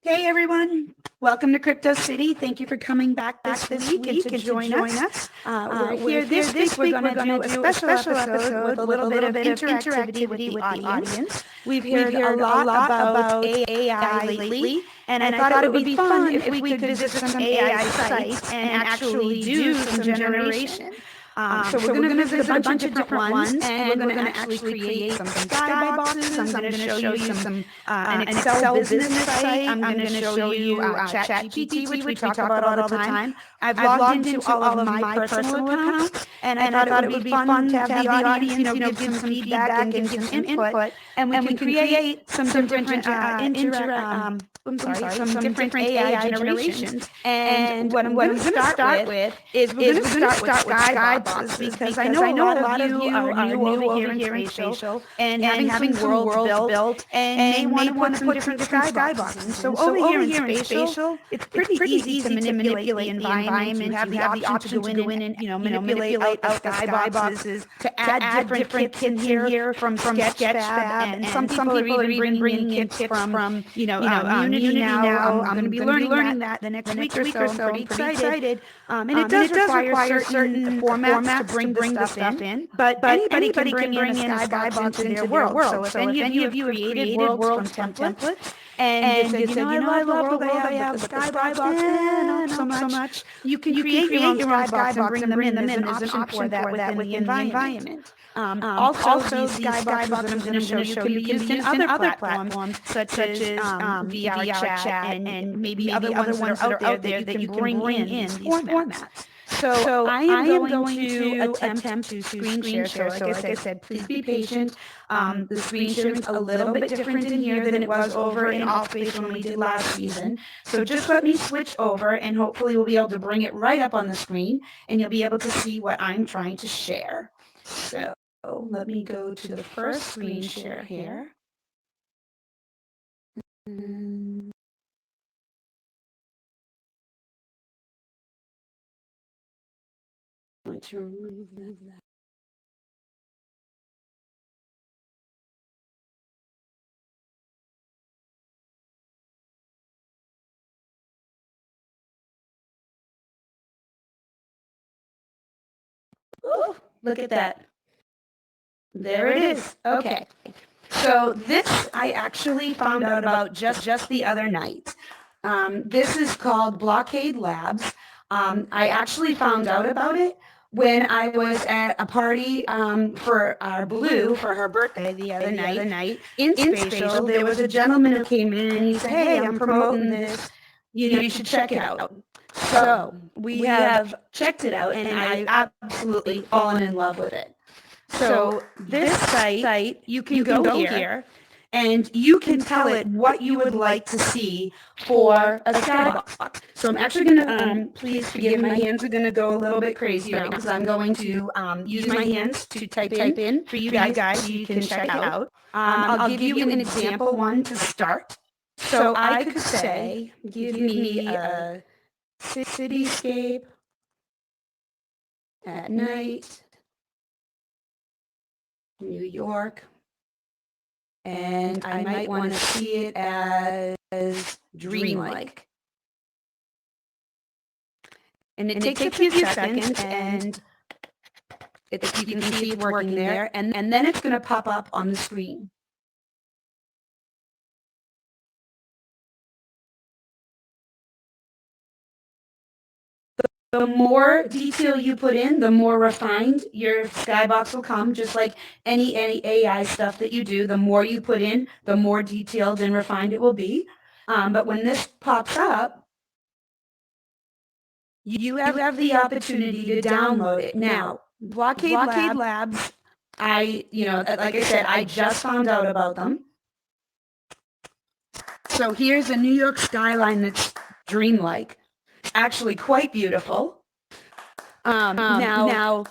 Hey everyone, welcome to Crypto City. Thank you for coming back this week and to join us. We're here this week. We're going to do a special episode with a little bit of interactivity with the audience. We've heard a lot about AI lately, and I thought it would be fun if we could visit some AI sites and actually do some generation. So we're going to visit a bunch of different ones, and we're going to actually create some skyboxes. I'm going to show you some an Excel business site. I'm going to show you ChatGPT, which we talk about all the time. I've logged into all of my personal accounts, and I thought it would be fun to have the audience, give some feedback and give some input, and we can create some different different AI generations. And what I'm going to start with is we're going to start with skyboxes because I know a lot of you are new over here in Spatial and having some worlds built and may want to put some different skyboxes. So over here in Spatial, it's pretty easy to manipulate the environment. You have the option to go in and manipulate out the skyboxes, to add different kits in here from Sketchfab, and some people are even bringing in kits from Unity now. I'm going to be learning that the next week or so. I'm pretty excited. And it does require certain formats to bring the stuff in, but anybody can bring in a skybox into their world. So if any of you have created worlds from templates, and you said, I love the world I have, but the skybox, not so much. You can create your own skybox and bring them in. There's an option for that within the environment. Also, these skyboxes I'm going to show you can be used in other platforms such as VR chat and maybe other ones that are out there that you can bring in these formats. So I am going to attempt to screen share. So like I said, please be patient. The screen sharing is a little bit different in here than it was over in Allspace when we did last season. So just let me switch over and hopefully we'll be able to bring it right up on the screen and you'll be able to see what I'm trying to share. So let me go to the first screen share here. To remove that. Ooh, look at that. There it is. Okay. So this I actually found out about just the other night. This is called Blockade Labs. I actually found out about it when I was at a party for our Blue for her birthday the other night in Spatial. There was a gentleman who came in and he said, "Hey, I'm promoting this. You should check it out." So we have checked it out, and I absolutely fallen in love with it. So this site, you can go here, and you can tell it what you would like to see for a skybox. So I'm actually going to, please forgive, my hands are going to go a little bit crazy right now because I'm going to use my hands to type in for you guys so you can check it out. I'll give you an example one to start. So I could say, give me a cityscape at night, New York, and I might want to see it as dreamlike. And it takes a few seconds, and you can see it's working there, and then it's going to pop up on the screen. The more detail you put in, the more refined your skybox will come, just like any AI stuff that you do. The more you put in, the more detailed and refined it will be. But when this pops up, you have the opportunity to download it. Now, Blockade Labs, like I said, I just found out about them. So here's a New York skyline that's dreamlike. Actually quite beautiful. Now,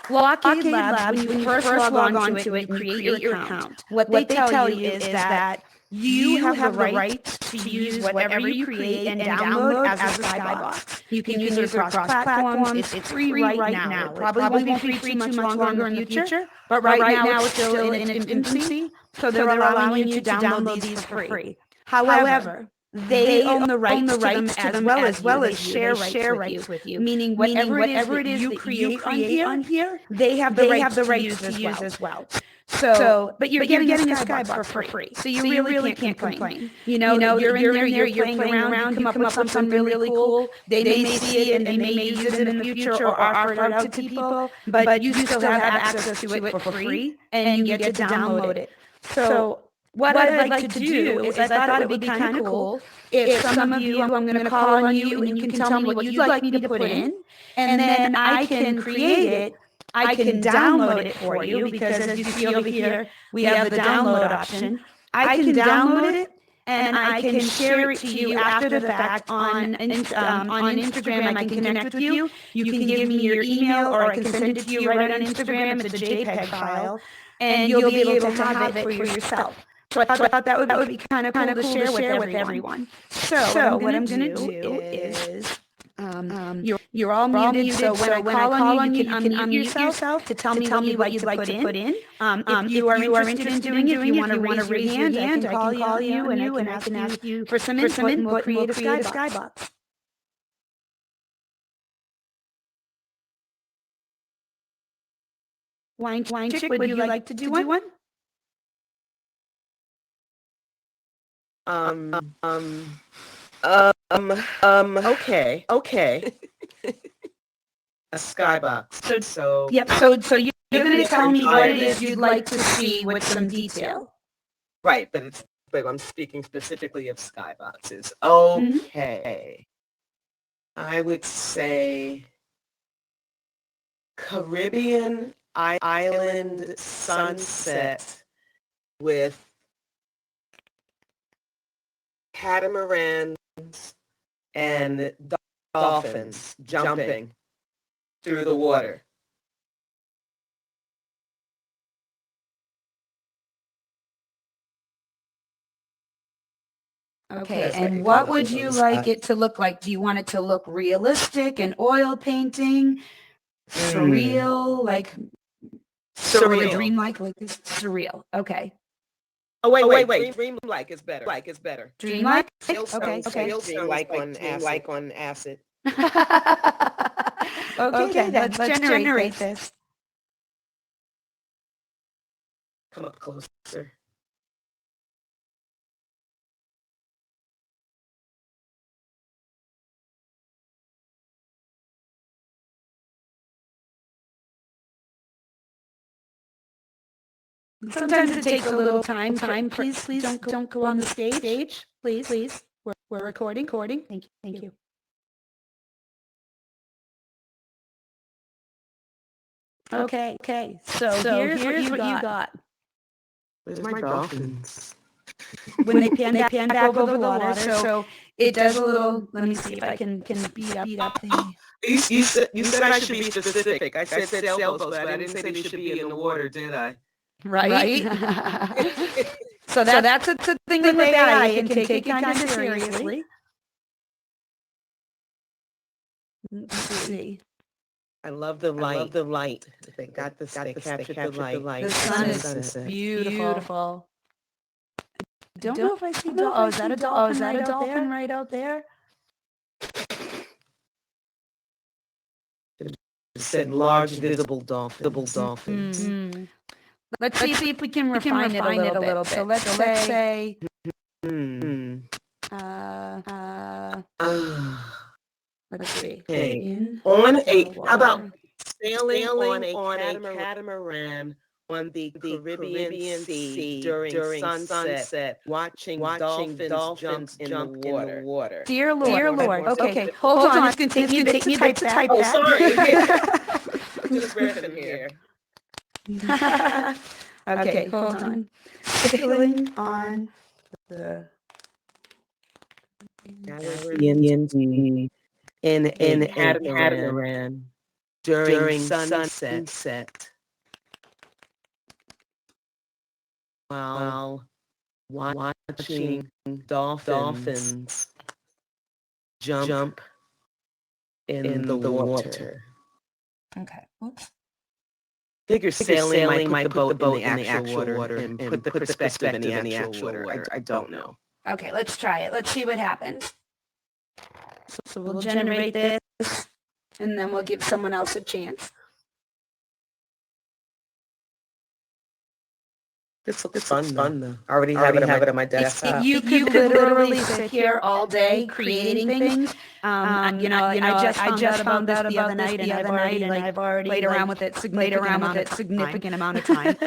Blockade Labs, when you first log on to it and create your account, what they tell you is that you have the right to use whatever you create and download as a skybox. You can use it across platforms. It's free right now. It probably won't be free too much longer in the future, but right now it's still in its infancy, so they're allowing you to download these for free. However, they own the rights to them as well as share rights with you. Meaning whatever it is that you create on here, they have the rights to use as well. So, but you're getting a skybox for free. So you really can't complain. You know, you're in there, you're playing around, you come up with something really cool. They may see it and they may use it in the future or offer it out to people, but you still have access to it for free and you get to download it. So what I'd like to do is I thought it would be kind of cool if some of you, I'm going to call on you and you can tell me what you'd like me to put in, and then I can create it. I can download it for you because as you see over here, we have the download option. I can download it and I can share it to you after the fact on Instagram. I can connect with you. You can give me your email or I can send it to you right on Instagram. It's a JPEG file and you'll be able to have it for yourself. So I thought that would be kind of cool to share with everyone. So what I'm going to do is you're all muted. So when I call on you, you can unmute yourself to tell me what you'd like to put in. If you are interested in doing it, if you want to raise your hand, I can call you and I can ask you for some input and we'll create a skybox. Wine Chick, would you like to do one? Okay. A skybox. So Yep. So you're going to tell me what it is you'd like to see with some detail. Right, but I'm speaking specifically of skyboxes. Okay. I would say Caribbean island sunset with catamarans and dolphins jumping through the water. Okay, and what would you like it to look like? Do you want it to look realistic, an oil painting, surreal, like surreal, dreamlike, like this? Surreal. Okay. Oh wait. Dreamlike is better. Dreamlike. Okay. Dreamlike on acid. Okay, then let's generate this. Come up closer. Sometimes it takes a little time. Please don't go on the stage. Please. We're recording. Thank you. Okay. So here's what you got. Where's my dolphins? When they pan back over the water, so it does a little. Let me see if I can speed up the. You said I should be specific. I said sailboats, but I didn't say they should be in the water, did I? Right. So that's the thing with AI. It can take it kind of seriously. Let's see. I love the light. They captured the light. The sun is beautiful. Don't know if I see dolphin. Oh, is that a dolphin? Is that a dolphin right out there? It said large visible dolphins. Let's see if we can refine it a little bit. So let's say. Let's see. Okay. How about sailing on a catamaran on the Caribbean Sea during sunset, watching dolphins jump in the water. Dear Lord. Okay, hold on. It's going to take me a bit to type that. Oh, sorry. Just riffing here. Okay, hold on. Sailing on the Caribbean Sea in a catamaran during sunset. While watching dolphins jump in the water. Okay. Oops. Figure sailing might put the boat in the actual water and put the perspective in the actual water. I don't know. Okay, let's try it. Let's see what happens. So we'll generate this, and then we'll give someone else a chance. This looks fun though. I already have it on my desktop. You could literally sit here all day creating things. I just found out about this the other night, and I've already played around with it significant amount of time.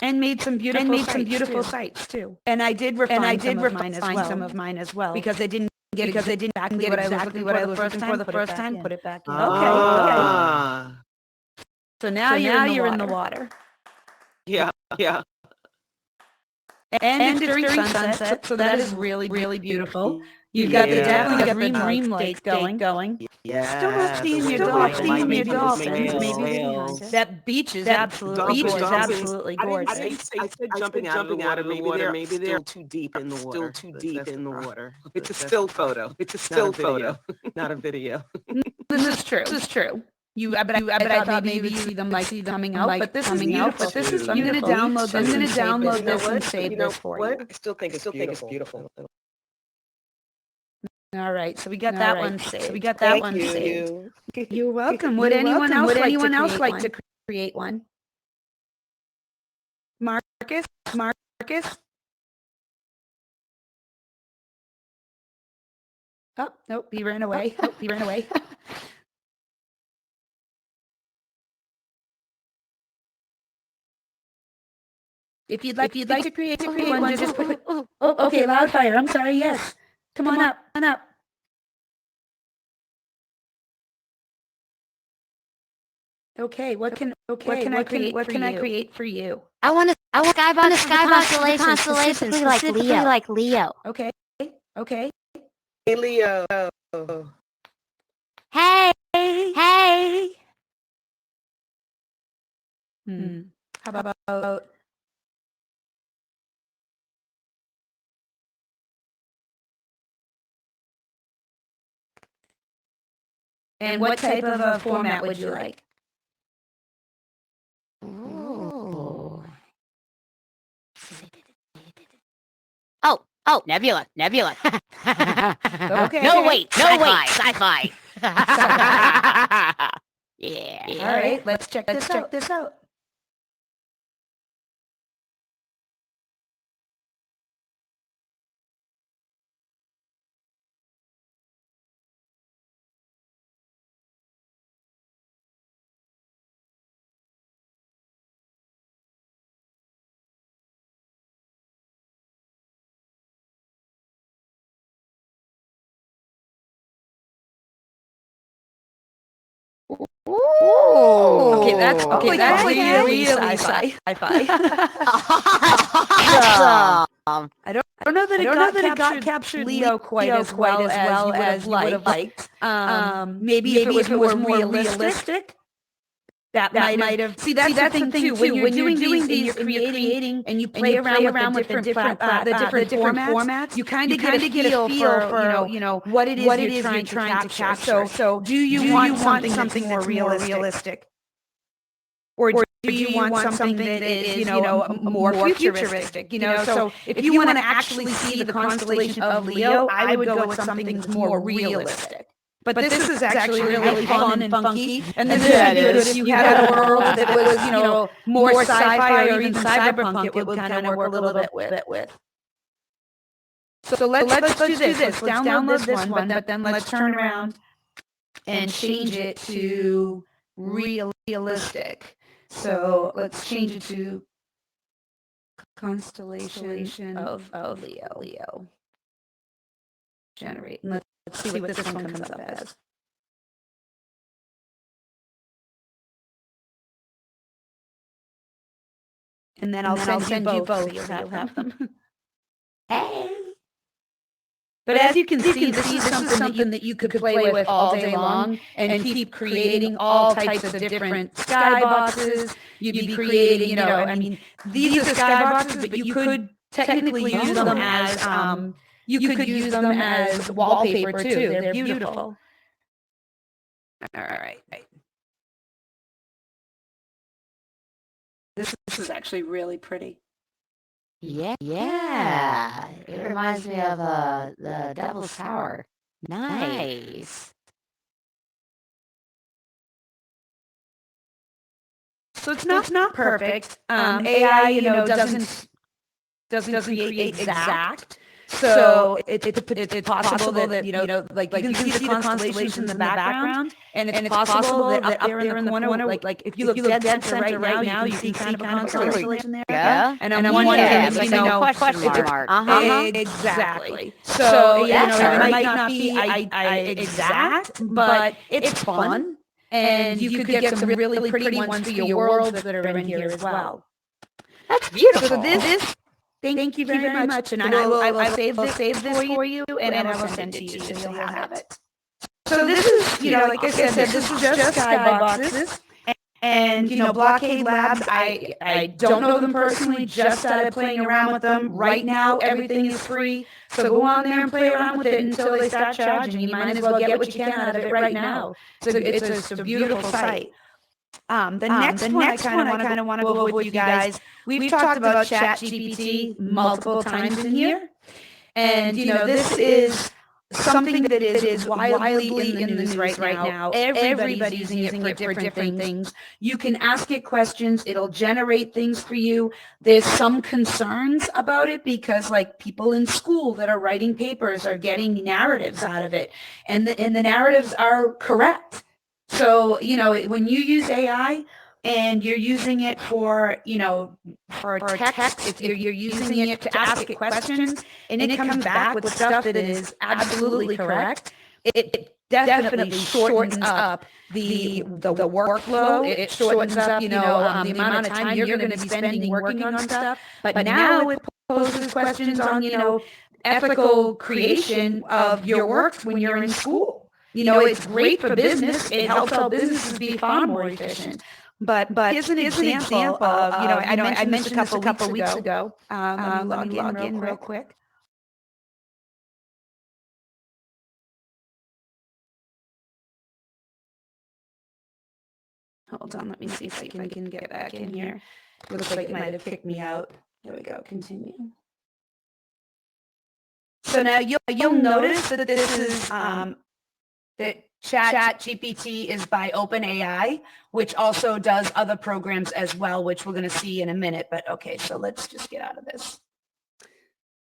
And made some beautiful sites too. And I did refine some of mine as well because they didn't get exactly what I was looking for the first time. Put it back in. Okay. So now you're in the water. Yeah. And it's during sunset, so that is really beautiful. You've got the dream light going. Yeah. Still not seeing your dolphins. Maybe that beach is absolutely gorgeous. I said jumping out of the water. Maybe they're too deep in the water. It's a still photo. Not a video. This is true. But I thought maybe you see them coming out. But this is beautiful. I'm going to download this and save this for you. I still think it's beautiful. All right, so we got that one saved. You're welcome. Would anyone else like to create one? Marcus? Oh, nope, he ran away. If you'd like to create one, just put. Oh, okay, Loudfire. I'm sorry. Yes, come on up. Okay, what can I create for you? I want a skybox constellation like Leo. Okay. Hey, Leo. Hey. How about and what type of a format would you like? Ooh. Oh, Nebula. Okay. No, wait, sci-fi. Yeah. All right, let's check this out. Ooh. Okay, that's really sci-fi. Awesome. I don't know that it got captured Leo quite as well as you would have liked. Maybe if it was more realistic, that might have. See, that's the thing too. When you're doing these and you're creating and you play around with the different formats, you kind of get a feel for what it is you're trying to capture. So do you want something more realistic? Or do you want something that is, more futuristic? So if you want to actually see the constellation of Leo, I would go with something that's more realistic. But this is actually really fun and funky. And this is good if you had a world that was, more sci-fi or even cyberpunk, it would kind of work a little bit with. So let's do this. Let's download this one, but then let's turn around and change it to realistic. So let's change it to constellation of Leo. Generate. And let's see what this one comes up as. And then I'll send you both so you'll have them. Hey. But as you can see, this is something that you could play with all day long and keep creating all types of different skyboxes. You'd be creating, these are skyboxes, but you could technically use them as wallpaper too. They're beautiful. All right. This is actually really pretty. Yeah. It reminds me of the Devil's Tower. Nice. So it's not perfect. AI, doesn't create exact. So it's possible that like you can see the constellations in the background, and it's possible that up there in the corner, like if you look dead center right now, you can see kind of a constellation there. Yeah. And I'm wondering if question mark. exactly. So it might not be exact, but it's fun, and you could get some really pretty ones for your worlds that are in here as well. That's beautiful. So this, thank you very much, and I will save this for you, and I will send it to you so you'll have it. So this is, like I said, this is just skyboxes, and Blockade Labs, I don't know them personally, just started playing around with them. Right now, everything is free, so go on there and play around with it until they start charging. You might as well get what you can out of it right now. It's a beautiful site. The next one I kind of want to go over with you guys. We've talked about ChatGPT multiple times in here, and this is something that is widely in the news right now. Everybody's using it for different things. You can ask it questions; it'll generate things for you. There's some concerns about it because, like, people in school that are writing papers are getting narratives out of it, and the narratives are correct. So, when you use AI and you're using it for text, if you're using it to ask it questions, and it comes back with stuff that is absolutely correct, it definitely shortens up the workflow. It shortens up, the amount of time you're going to be spending working on stuff. But now it poses questions on, ethical creation of your work when you're in school. It's great for business. It helps all businesses be far more efficient. But here's an example of, I mentioned this a couple weeks ago. Let me log in real quick. Hold on, let me see if I can get back in here. Looks like it might have kicked me out. There we go, continue. So now you'll notice that this is that ChatGPT is by OpenAI, which also does other programs as well, which we're going to see in a minute. But okay, so let's just get out of this.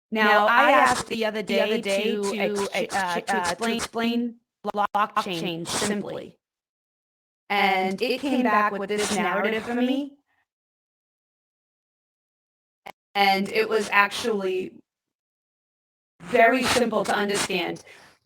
Now, I asked the other day to explain blockchain simply, and it came back with this narrative for me, and it was actually very simple to understand.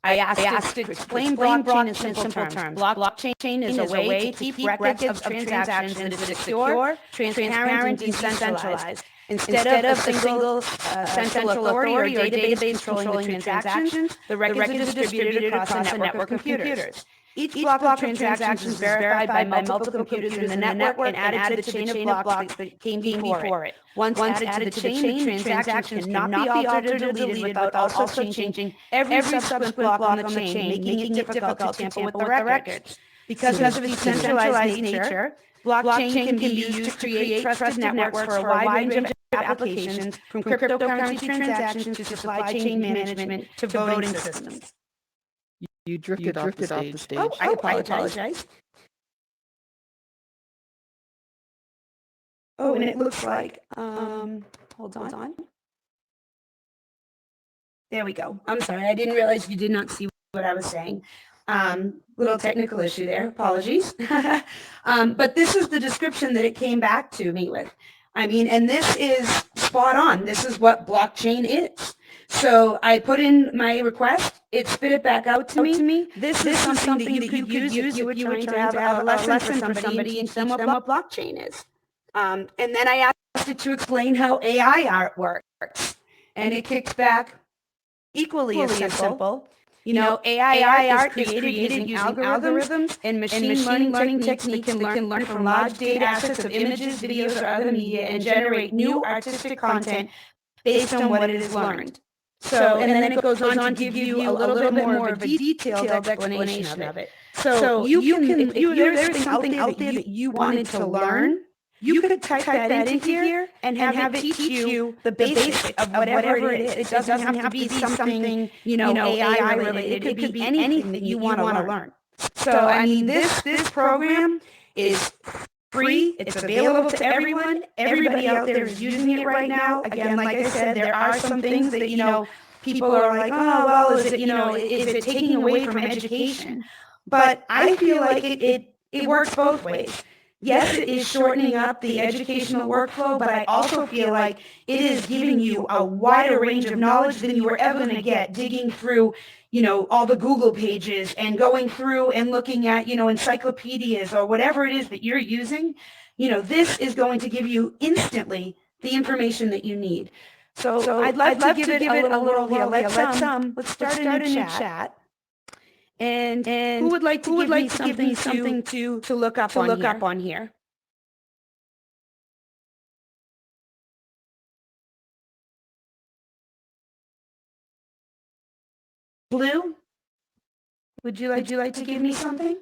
I asked it to explain blockchain in simple terms. Blockchain is a way to keep records of transactions that is secure, transparent, and decentralized. Instead of a single central authority or database controlling the transactions, the records are distributed across a network of computers. Each block of transactions is verified by multiple computers in the network and added to the chain of blocks that came before it. Once added to the chain, the transaction cannot be altered or deleted without also changing every subsequent block on the chain, making it difficult to tamper with the records. Because of its decentralized nature, blockchain can be used to create trusted networks for a wide range of applications, from cryptocurrency transactions to supply chain management to voting systems. You drifted off the stage. Oh, I apologize. Oh, and it looks like, hold on. There we go. I'm sorry, I didn't realize you did not see what I was saying. Little technical issue there, apologies. But this is the description that it came back to me with. I mean, and this is spot on. This is what blockchain is. So I put in my request, it spit it back out to me. This is something that you could use if you were trying to have a lesson for somebody and teach them what blockchain is. And then I asked it to explain how AI art works. And it kicks back equally as simple. AI art is created using algorithms and machine learning techniques that can learn from large data assets of images, videos, or other media and generate new artistic content based on what it has learned. So, and then it goes on to give you a little bit more of a detailed explanation of it. So you can, if there is something out there that you wanted to learn, you could type that into here and have it teach you the basics of whatever it is. It doesn't have to be something, AI related. It could be anything that you want to learn. So, I mean, this program is free. It's available to everyone. Everybody out there is using it right now. Again, like I said, there are some things that, people are like, oh, well, is it taking away from education? But I feel like it works both ways. Yes, it is shortening up the educational workflow, but I also feel like it is giving you a wider range of knowledge than you were ever going to get digging through, all the Google pages and going through and looking at, encyclopedias or whatever it is that you're using. This is going to give you instantly the information that you need. So I'd love to give it a little here. Let's start a new chat. And who would like to give me something to look up on here? Blue, would you like to give me something?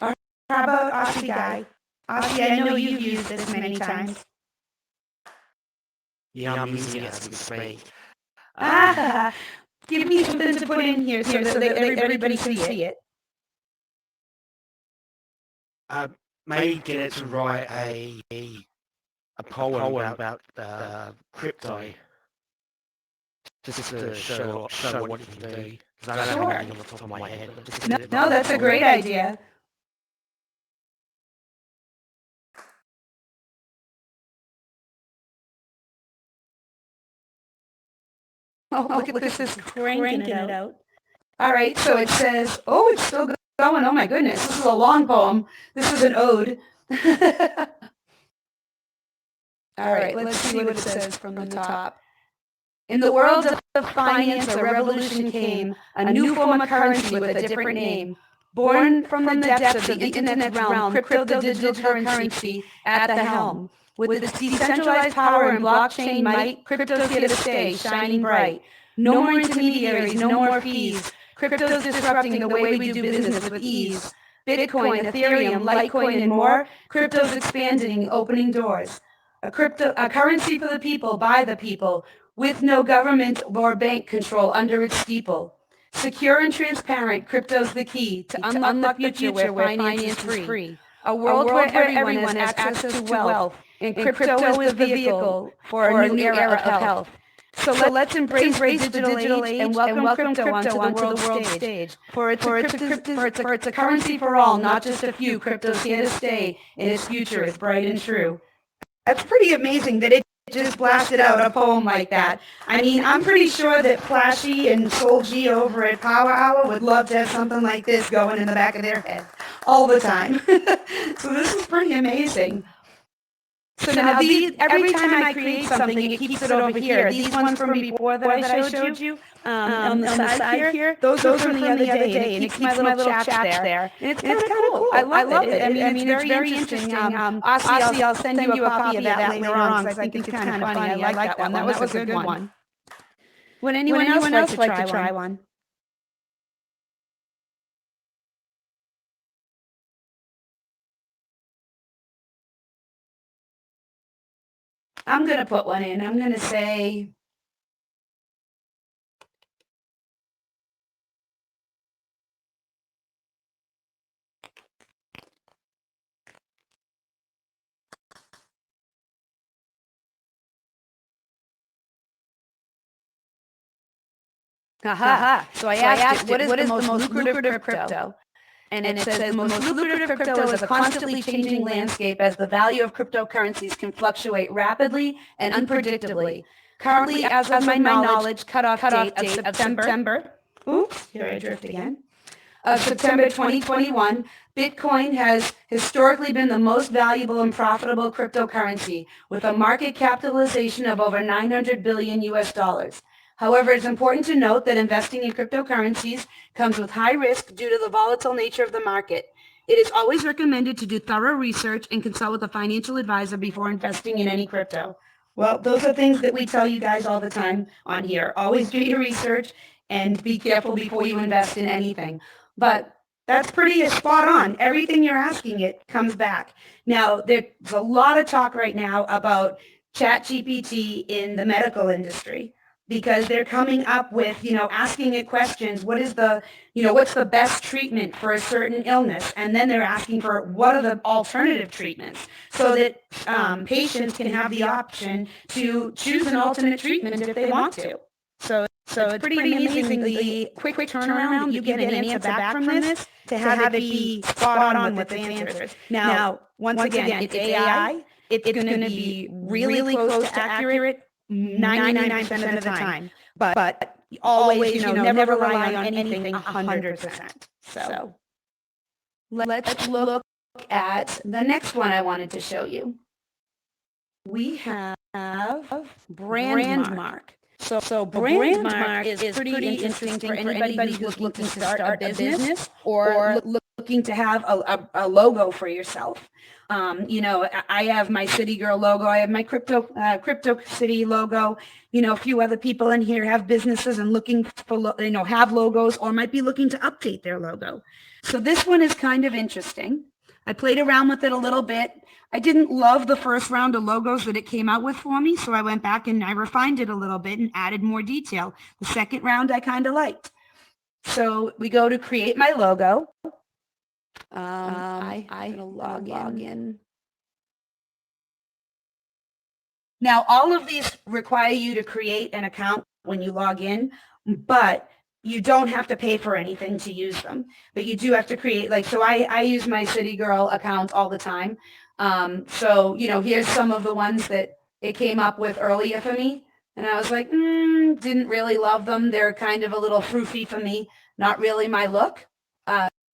Or how about Aussie Guy? Aussie, I know you've used this many times. Yeah, I'm using it as we speak. Give me something to put in here so that everybody can see it. Maybe get it to write a poem about crypto, just to show what you can do. Because I don't have anything on the top of my head. No, that's a great idea. Oh, look at this is cranking it out. All right, so it says, oh, it's still going. Oh my goodness, this is a long poem. This is an ode. All right, let's see what it says from the top. In the world of finance, a revolution came, a new form of currency with a different name. Born from the depths of the internet realm, crypto, the digital currency, at the helm. With its decentralized power and blockchain might, crypto's here to stay, shining bright. No more intermediaries, no more fees. Crypto's disrupting the way we do business with ease. Bitcoin, Ethereum, Litecoin, and more. Crypto's expanding, opening doors. A currency for the people, by the people, with no government or bank control under its steeple. Secure and transparent, crypto's the key to unlock the future where finance is free. A world where everyone has access to wealth, and crypto is the vehicle for a new era of health. So let's embrace the digital age and welcome crypto onto the world stage. For it's a currency for all, not just a few. Crypto's here to stay, and its future is bright and true. That's pretty amazing that it just blasted out a poem like that. I mean, I'm pretty sure that Flashy and Soul G over at Power Hour would love to have something like this going in the back of their head all the time. So this is pretty amazing. So now every time I create something, it keeps it over here. These ones from before that I showed you on the side here, those are from the other day, and it keeps my little chats there. And it's kind of cool. I love it. I mean, it's very interesting. Aussie, I'll send you a copy of that later on because I think it's kind of funny. I like that one. That was a good one. Would anyone else like to try one? I'm going to put one in. I'm going to say, so I asked it, what is the most lucrative crypto? And it says the most lucrative crypto is a constantly changing landscape as the value of cryptocurrencies can fluctuate rapidly and unpredictably. Currently, as of my knowledge, cutoff date of September. Oops, here I drift again. Of September 2021, Bitcoin has historically been the most valuable and profitable cryptocurrency with a market capitalization of over 900 billion US dollars. However, it's important to note that investing in cryptocurrencies comes with high risk due to the volatile nature of the market. It is always recommended to do thorough research and consult with a financial advisor before investing in any crypto. Well, those are things that we tell you guys all the time on here. Always do your research and be careful before you invest in anything. But that's pretty spot on. Everything you're asking, it comes back. Now, there's a lot of talk right now about ChatGPT in the medical industry because they're coming up with, asking it questions. What is the, what's the best treatment for a certain illness? And then they're asking for what are the alternative treatments so that patients can have the option to choose an alternate treatment if they want to. So it's pretty amazing the quick turnaround that you get an answer back from this to have it be spot on with its answers. Now, once again, it's AI. It's going to be really close to accurate 99% of the time. But always, never rely on anything 100%. So let's look at the next one I wanted to show you. We have Brandmark. So Brandmark is pretty interesting for anybody who's looking to start a business or looking to have a logo for yourself. I have my CityGirl logo. I have my Crypto City logo. A few other people in here have businesses and looking for, have logos or might be looking to update their logo. So this one is kind of interesting. I played around with it a little bit. I didn't love the first round of logos that it came out with for me, so I went back and I refined it a little bit and added more detail. The second round I kind of liked. So we go to create my logo. I'm going to log in. Now, all of these require you to create an account when you log in, but you don't have to pay for anything to use them. But you do have to create, so I use my CityGirl account all the time. So, here's some of the ones that it came up with earlier for me. And I was like, didn't really love them. They're kind of a little froofy for me, not really my look.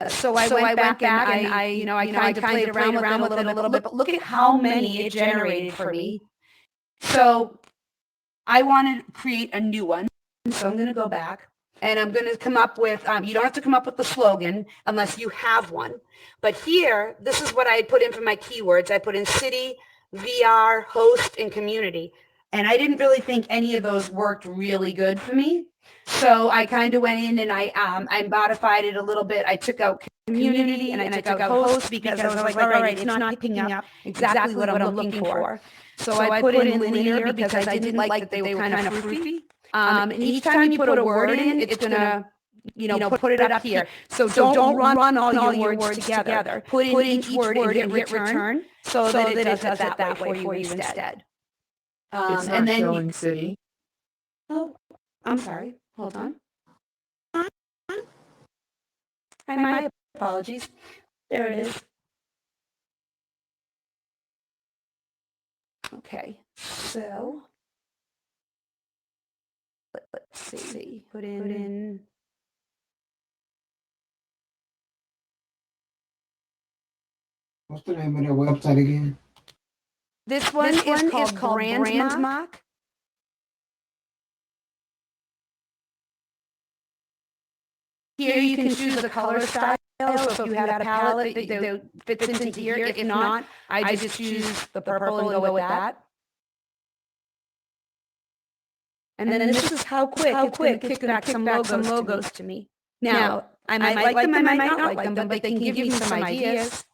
So I went back and I kind of played around with it a little bit, but look at how many it generated for me. So I want to create a new one. So I'm going to go back and I'm going to come up with, you don't have to come up with the slogan unless you have one. But here, this is what I put in for my keywords. I put in city, VR, host, and community. And I didn't really think any of those worked really good for me. So I kind of went in and I modified it a little bit. I took out community and I took out host because I was like, all right, it's not picking up exactly what I'm looking for. So I put in linear because I didn't like that they were kind of froofy. And each time you put a word in, it's going to, put it up here. So don't run all your words together. Put in each word and hit return so that it does it that way for you instead. It's not And then showing city. Oh, I'm sorry. Hold on. My apologies. There it is. Okay, so let's see. Put in. What's the name of their website again? This one is called Brandmark. Here you can choose a color style. So if you had a palette that fits into here, if not, I just choose the purple and go with that. And then this is how quick it's kick back some logos to me. Now, I might like them, I might not like them, but they can give me some ideas.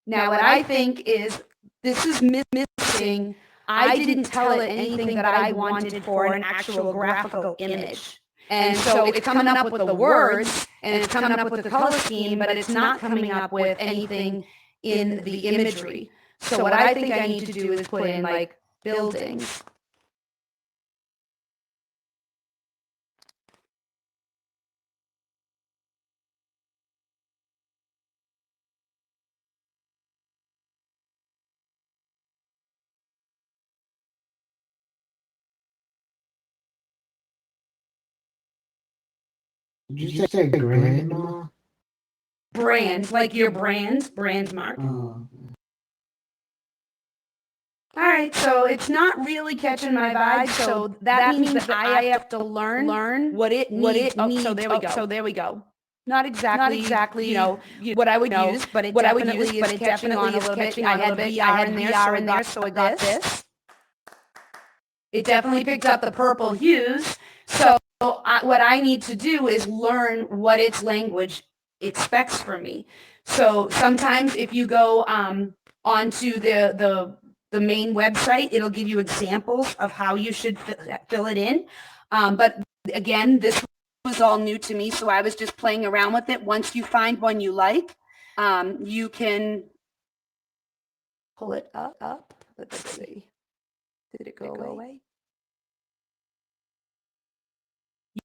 Now, what I think is this is missing. I didn't tell it anything that I wanted for an actual graphical image. And so it's coming up with the words and it's coming up with the color scheme, but it's not coming up with anything in the imagery. So what I think I need to do is put in buildings. Did you say grandma? Brand, like your brand, Brandmark. Oh. All right, so it's not really catching my vibe. So that means that I have to learn what it needs. So there we go. So there we go. Not exactly, what I would use, but it definitely is catching on a little bit. I had VR in there, so I got this. It definitely picked up the purple hues. So what I need to do is learn what its language expects from me. So sometimes if you go onto the main website, it'll give you examples of how you should fill it in. But again, this was all new to me, so I was just playing around with it. Once you find one you like, you can pull it up. Let's see. Did it go away?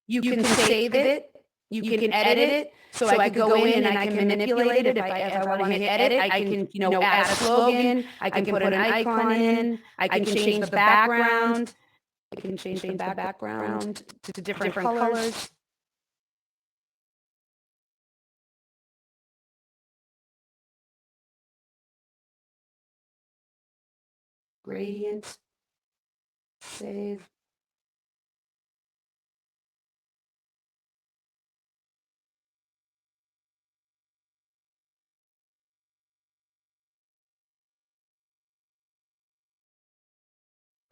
You can save it. You can edit it. So I could go in and I can manipulate it. If I want to hit edit, I can, add a slogan. I can put an icon in. I can change the background. I can change the background to different colors. Gradient. Save.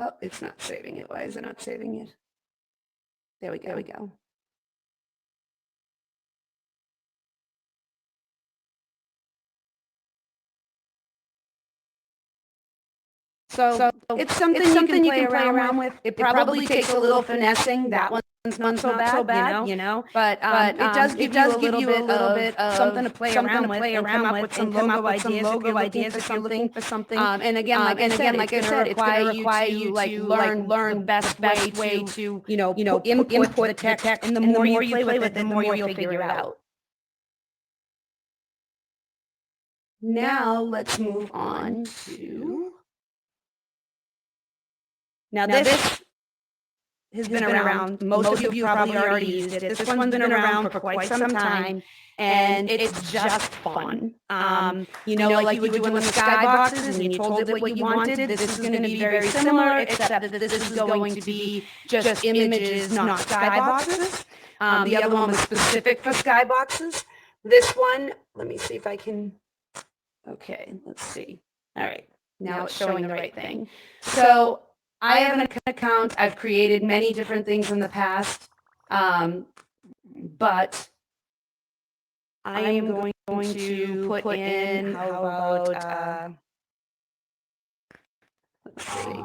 Oh, it's not saving it. Why is it not saving it? There we go. There we go. So it's something you can play around with. It probably takes a little finessing. That one's not so bad, But it does give you a little bit of something to play around with, and come up with some logo ideas if you're looking for something. And again, like I said, it's going to require you to learn the best way to input the text. And the more you play with it, the more you'll figure it out. Now let's move on to. Now this has been around. Most of you probably already used it. This one's been around for quite some time, and it's just fun. Like you would do in the skyboxes, and you told it what you wanted. This is going to be very similar, except that this is going to be just images, not skyboxes. The other one was specific for skyboxes. This one, let me see if I can. Okay, let's see. All right, now it's showing the right thing. So I have an account. I've created many different things in the past, but I am going to put in, how about, let's see.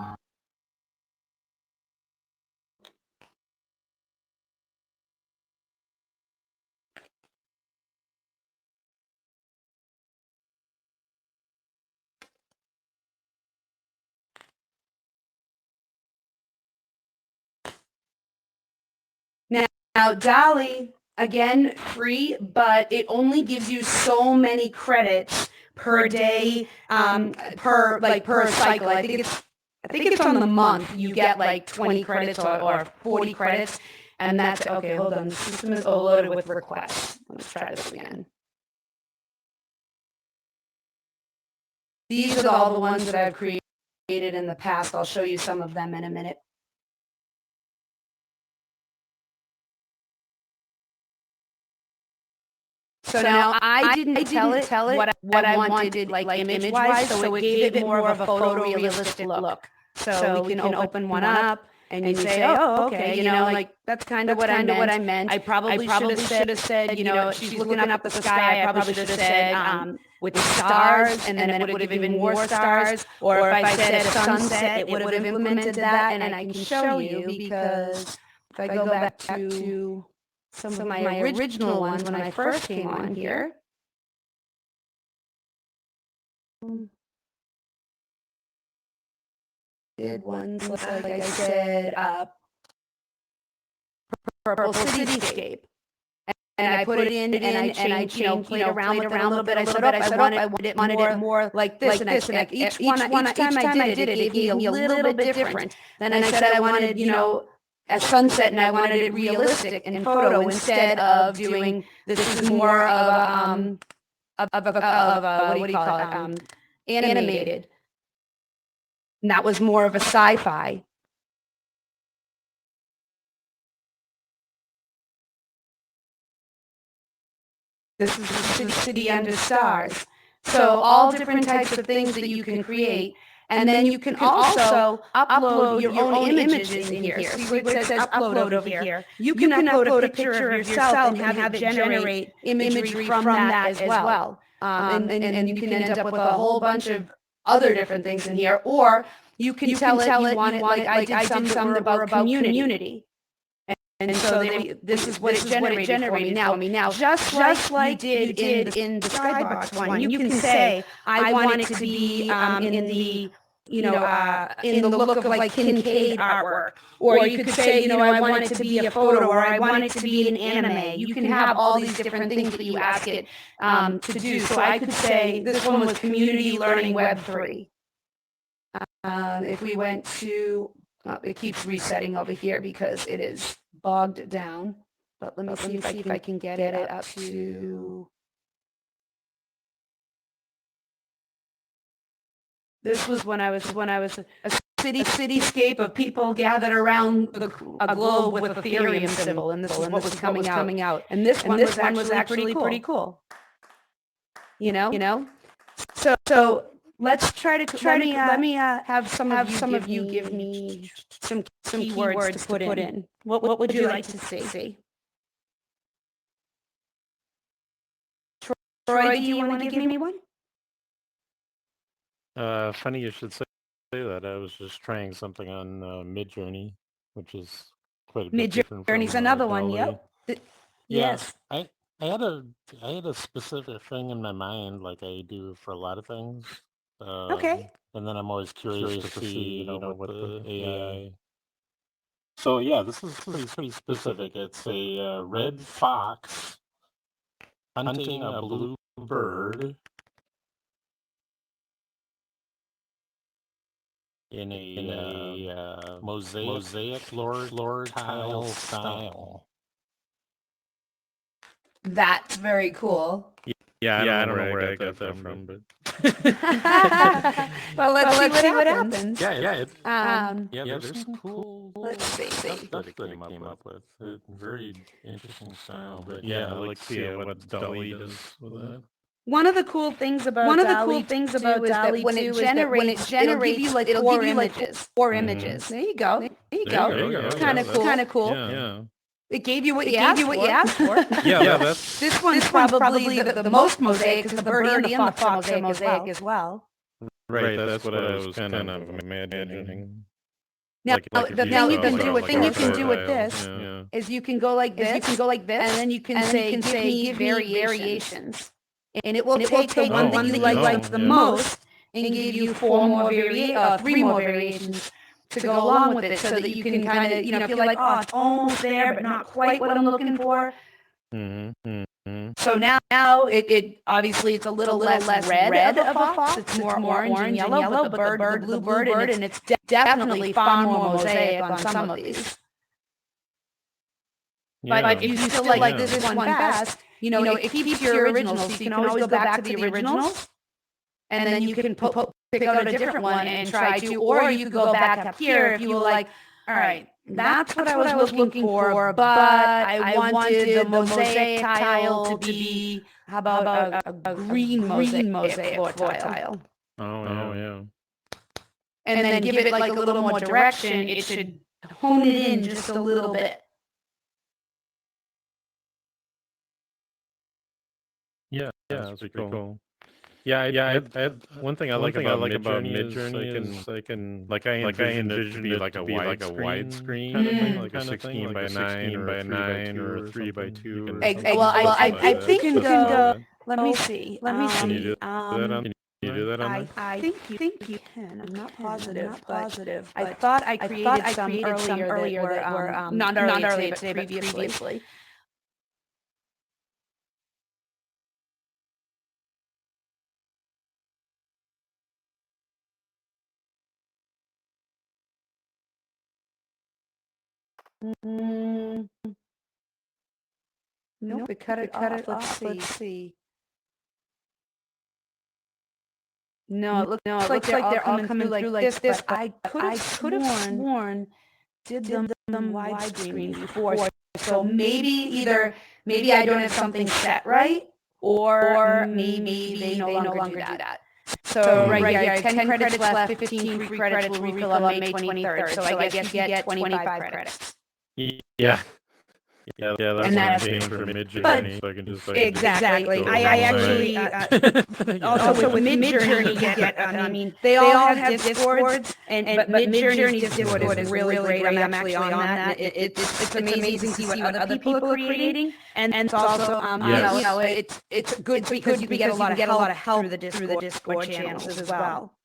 Now, Dolly, again, free, but it only gives you so many credits per day, per cycle. I think it's on the month. You get like 20 credits or 40 credits, and that's okay. Hold on, the system is overloaded with requests. Let's try this again. These are all the ones that I've created in the past. I'll show you some of them in a minute. So now I didn't tell it what I wanted like image-wise, so it gave it more of a photorealistic look. So we can open one up and you say, oh, okay, like that's kind of what I meant. I probably should have said, she's looking up at the sky. I probably should have said with stars, and then it would have given more stars. Or if I said a sunset, it would have implemented that. And I can show you because if I go back to some of my original ones when I first came on here. Did ones like I said, purple cityscape, and I put it in, and I changed, played around with it a little bit. I said, I wanted it more like this, and each time I did it, it gave me a little bit different. Then I said I wanted, a sunset, and I wanted it realistic in photo instead of doing this is more of what do you call it, animated. And that was more of a sci-fi. This is the city under stars. So all different types of things that you can create. And then you can also upload your own images in here. See where it says upload over here. You can upload a picture of yourself and have it generate imagery from that as well. And you can end up with a whole bunch of other different things in here. Or you can tell it you want it like I did some that were about community. And so this is what it generated for me. Now, just like you did in the Skybox one, you can say, I want it to be in the, in the look of like Kincaid artwork. Or you could say, I want it to be a photo, or I want it to be an anime. You can have all these different things that you ask it to do. So I could say, this one was Community Learning Web 3. If we went to, it keeps resetting over here because it is bogged down, but let me see if I can get it up to. This was when I was a cityscape of people gathered around a globe with a Ethereum symbol, and this is what was coming out. And this one was actually pretty cool. You know. So let's try to let me have some of you give me some keywords to put in. What would you like to see? Troy, do you want to give me one? Funny you should say that. I was just trying something on Midjourney, which is quite a bit different from Midjourney's another one. Dolly. Yep. Yeah, Yes. I had a specific thing in my mind, like I do for a lot of things. Okay. And then I'm always curious to see, what the AI. So yeah, this is pretty specific. It's a red fox hunting a blue bird in a mosaic floor tile style. That's very cool. Yeah, I don't know where I got that from, but Well, let's see what happens. there's some cool Let's see. stuff that it came up with. Very interesting style, but yeah, I like to see what Dolly does with that. One of the cool things about Dolly is that when it generates, it'll give you like four images. There you go. It's kind of cool. Yeah. It gave you what you asked for. Yeah, that's This one's probably the most mosaic because the birdie and the fox are mosaic as well. right. That's what I was kind of imagining. Now, Like the if thing you saw, can do like, with a this yeah. is you can go like this, and then you can say give me variations, and it will take the one that you like the most and give you three more variations to go along with it, so that you can kind of if you're like, oh, it's almost there but not quite what I'm looking for. So now it obviously it's a little less red of a fox. It's more orange and yellow, but the blue bird, and it's definitely far more mosaic on some of these. But if you still like this one best, it keeps your originals. So you can always go back to the originals, and then you can pick out a different one and try to, or you could go back up here if you were like, all right, that's what I was looking for, but I wanted the mosaic tile to be, how about a green mosaic floor tile? Oh yeah. And then give it like a little more direction. It should hone it in just a little bit. Yeah, that's pretty cool. Yeah, I had one thing I like about Midjourney is I can envision it to be like a widescreen kind of thing, like a 16 by 9 or a 9 or a 3 by 2. Well, I think you can go. Let me see. Can you do that on? Can you do that on there? I think you can. I'm not positive, but I thought I created some earlier that were not earlier today, but previously. Nope, we cut it off. Let's see. No, it looks like they're all coming through like this, but I could have sworn did them widescreen before. So maybe I don't have something set right, or maybe they no longer do that. So right here, I have 10 credits left, 15 free credits will refill on May 23rd. So I guess you get 25 credits. Yeah. Yeah, that's And what I'm that's- paying for but- Midjourney, so I can just like Exactly. go I actually also with Midjourney you get. I mean, they all have Discords, but Midjourney's Discord is really great. I'm actually on that. It's amazing to see what other people are creating, and it's also Yes. you know it's good because you get a lot of help through the Discord channels as well.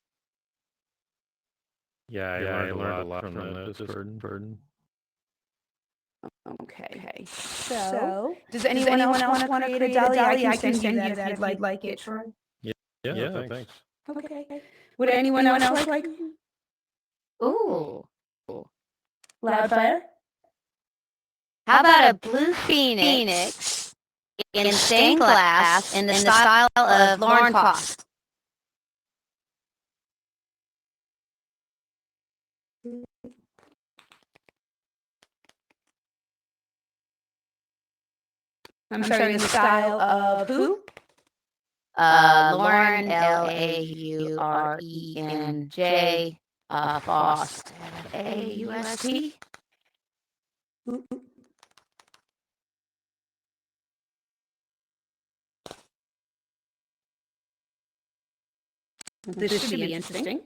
Yeah, I learned a lot from the Discord. Okay. So does anyone else want to create a dolly? I can send you that if you'd like it. Yeah, thanks. Okay. Would anyone else like? Ooh. Loudfire? How about a blue phoenix in stained glass in the style of Lauren Cost? I'm sorry, in the style of who? Lauren, Laurenj, Faust, Faust. This should be interesting.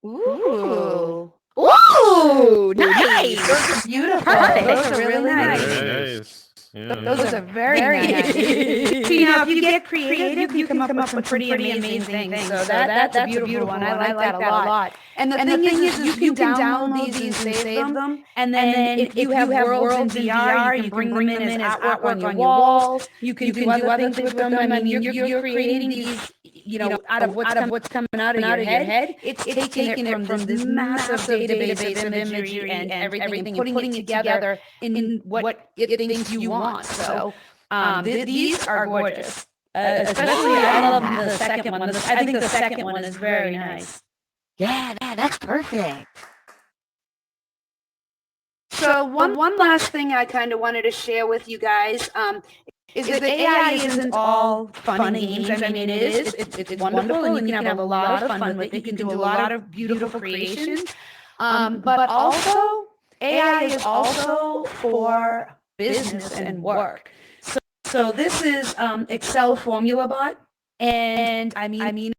Ooh. Ooh, Nice. Those are beautiful. Perfect. Those are really nice. Very nice. Yeah. Those are very nice. You know, if you get creative, you come up with some pretty amazing things. So that's a beautiful one. I like that a lot. And the thing is you can download these and save them. And then if you have worlds in VR, you can bring them in as artwork on your walls. You can do other things with them. I mean, you're creating these, you know, out of what's coming out of your head. It's taking it from this massive database of imagery and everything and putting it together in what it thinks you want. So these are gorgeous. Especially, I love the second one. I think the second one is very nice. Yeah, that's perfect. So one last thing I kind of wanted to share with you guys is that AI isn't all fun and games. I mean, it is. It's wonderful, and you can have a lot of fun with it. You can do a lot of beautiful creations. But also, AI is also for business and work. So this is Excel Formula Bot, and I mean,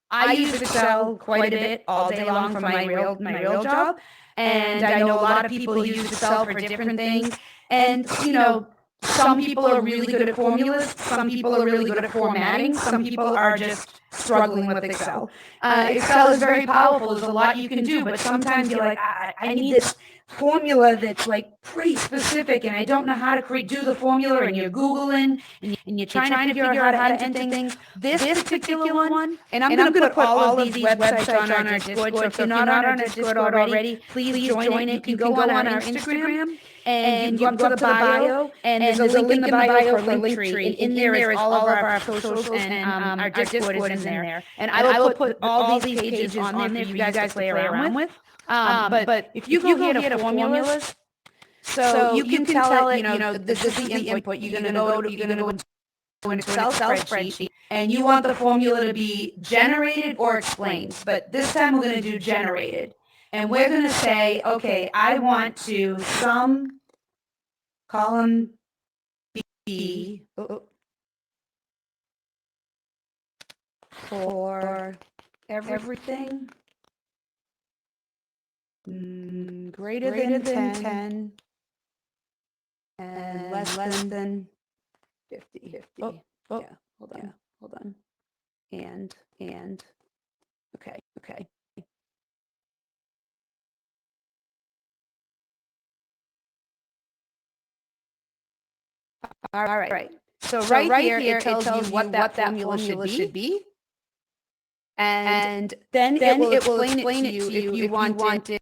I use Excel quite a bit all day long for my real job, and I know a lot of people use Excel for different things, and you know, some people are really good at formulas, some people are really good at formatting, some people are just struggling with Excel. Excel is very powerful. There's a lot you can do, but sometimes you're like, I need this formula that's like pretty specific, and I don't know how to do the formula, and you're Googling, and you're trying to figure out how to enter things. This particular one, and I'm going to put all of these websites on our Discord, so if you're not on our Discord already, please join it. You can go on our Instagram, and you can go up to the bio, and there's a link in the bio for Linktree, and in there is all of our socials, and our Discord is in there. And I will put all these pages on there for you guys to play around with. But if you go here to formulas, so you can tell it, you know, this is the input. You're gonna go into an Excel spreadsheet, and you want the formula to be generated or explained. But this time we're gonna do generated, and we're gonna say, okay, I want to sum column B for everything greater than 10 and less than 50. Yeah, hold on. And okay. All right. So right here it tells you what that formula should be. And then it will explain it to you if you wanted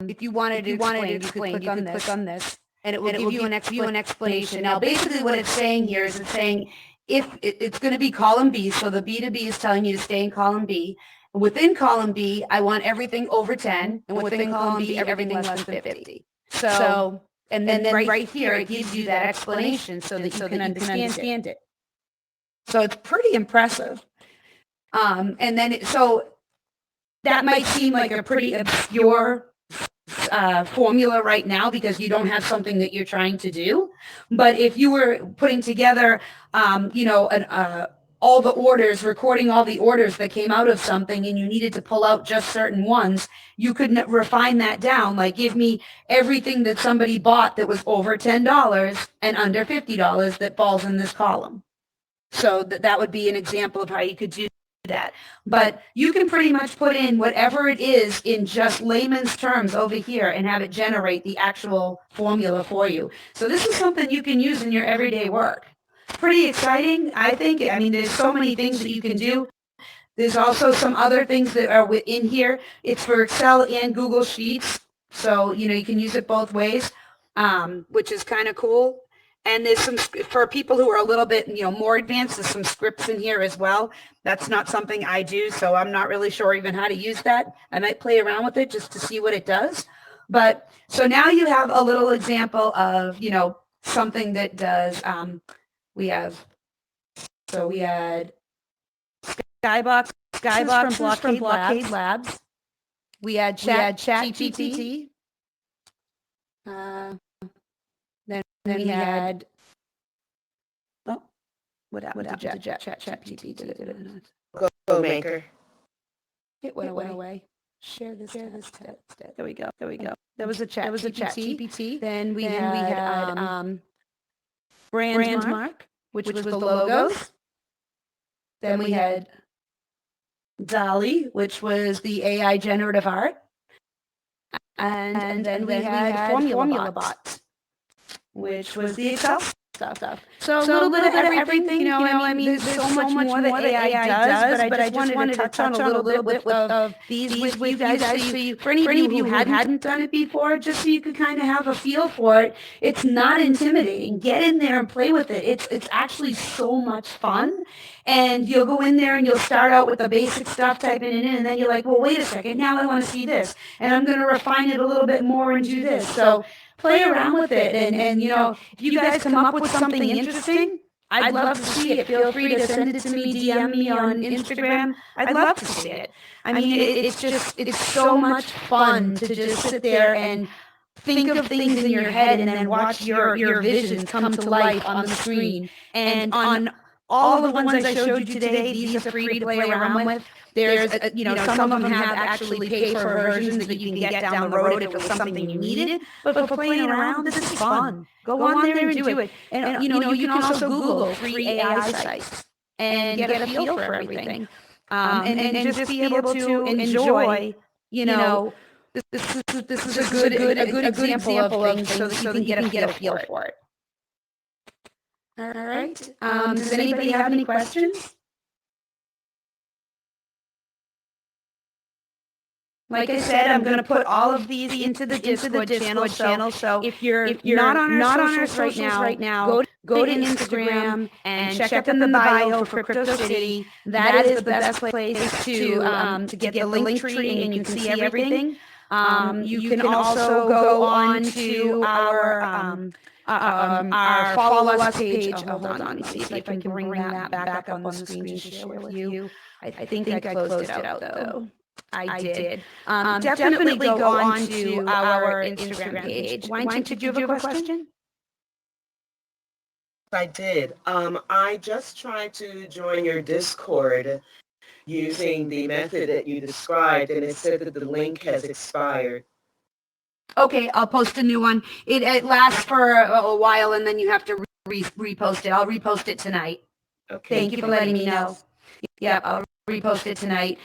if you wanted to explain, you could click on this, and it will give you an explanation. Now, basically what it's saying here is it's saying if it's going to be column B, so the B2B is telling you to stay in column B. Within column B, I want everything over 10, and within column B, everything less than 50. So, and then right here, it gives you that explanation so that you can understand it. So it's pretty impressive. And then, so that might seem like a pretty obscure formula right now because you don't have something that you're trying to do. But if you were putting together, all the orders, recording all the orders that came out of something, and you needed to pull out just certain ones, you could refine that down. Like, give me everything that somebody bought that was over $10 and under $50 that falls in this column. So that would be an example of how you could do that. But you can pretty much put in whatever it is in just layman's terms over here and have it generate the actual formula for you. So this is something you can use in your everyday work. Pretty exciting, I think. I mean, there's so many things that you can do. There's also some other things that are within here. It's for Excel and Google Sheets. So, you can use it both ways, which is kind of cool. And there's some, for people who are a little bit, more advanced, there's some scripts in here as well. That's not something I do, so I'm not really sure even how to use that. I might play around with it just to see what it does. But, so now you have a little example of, something that does, we had Skybox from Blockade Labs. We had Chat GPT. Then we had, what happened to Chat GPT? Go Maker. It went away. Share this text. There we go. There was a Chat GPT. Then we had Brandmark, which was the logos. Then we had Dolly, which was the AI generative art. And then we had Formula Bots, which was the Excel stuff. So a little bit of everything, I mean, there's so much more that AI does, but I just wanted to touch on a little bit of these with you guys. So for any of you who hadn't done it before, just so you could kind of have a feel for it, it's not intimidating. Get in there and play with it. It's actually so much fun. And you'll go in there and you'll start out with the basic stuff, typing it in, and then you're like, well, wait a second, now I want to see this. And I'm going to refine it a little bit more and do this. So play around with it. And if you guys come up with something interesting, I'd love to see it. Feel free to send it to me, DM me on Instagram. I'd love to see it. I mean, it's so much fun to just sit there and think of things in your head and then watch your visions come to life on the screen. And on all of the ones I showed you today, these are free to play around with. There's, some of them have actually paid for versions that you can get down the road if it was something you needed. But for playing around, this is fun. Go on there and do it. And, you can also Google free AI sites and get a feel for everything. And just be able to enjoy, this is a good example of things so that you can get a feel for it. All right. Does anybody have any questions? Like I said, I'm going to put all of these into the Discord channel. So if you're not on our socials right now, go to Instagram and check out the bio for Crypto City. That is the best place to get the link tree, and you can see everything. You can also go on to our follow us page. Hold on, let me see if I can bring that back up on the screen to share with you. I think I closed it out though. I did. Definitely go on to our Instagram page. Why did you have a question? I did. I just tried to join your Discord using the method that you described, and it said that the link has expired. Okay, I'll post a new one. It lasts for a while, and then you have to repost it. I'll repost it tonight. Okay. Thank you for letting me know. Yep, I'll repost it tonight.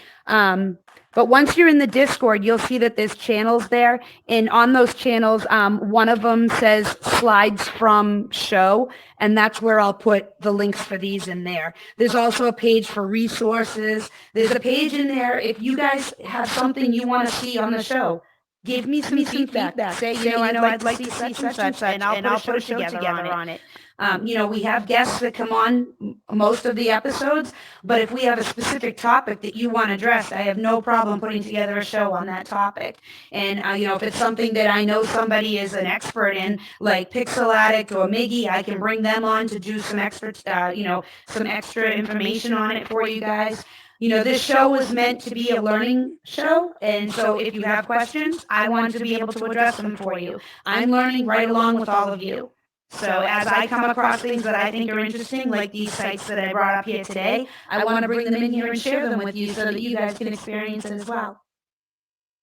But once you're in the Discord, you'll see that there's channels there. And on those channels, one of them says slides from show, and that's where I'll put the links for these in there. There's also a page for resources. There's a page in there if you guys have something you want to see on the show. give me some feedback. Say, I'd like to see such and such, and I'll put a show together on it. We have guests that come on most of the episodes, but if we have a specific topic that you want addressed, I have no problem putting together a show on that topic. And, if it's something that I know somebody is an expert in, like Pixel Addict or Miggy, I can bring them on to do some extra, some extra information on it for you guys. This show was meant to be a learning show, and so if you have questions, I want to be able to address them for you. I'm learning right along with all of you. So as I come across things that I think are interesting, like these sites that I brought up here today, I want to bring them in here and share them with you so that you guys can experience it as well.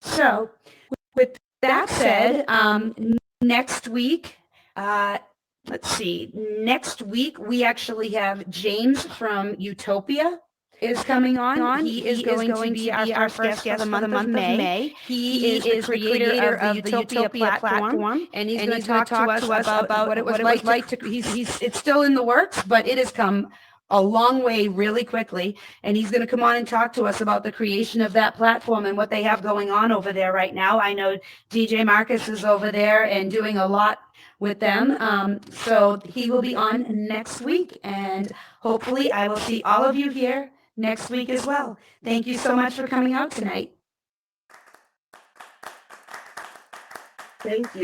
So with that said, next week, next week we actually have James from Utopia is coming on. He is going to be our first guest for the month of May. He is the creator of the Utopia platform, and he's going to talk to us about what it was like to. It's still in the works, but it has come a long way really quickly, and he's going to come on and talk to us about the creation of that platform and what they have going on over there right now. I know DJ Marcus is over there and doing a lot with them. So he will be on next week, and hopefully I will see all of you here next week as well. Thank you so much for coming out tonight. Thank you.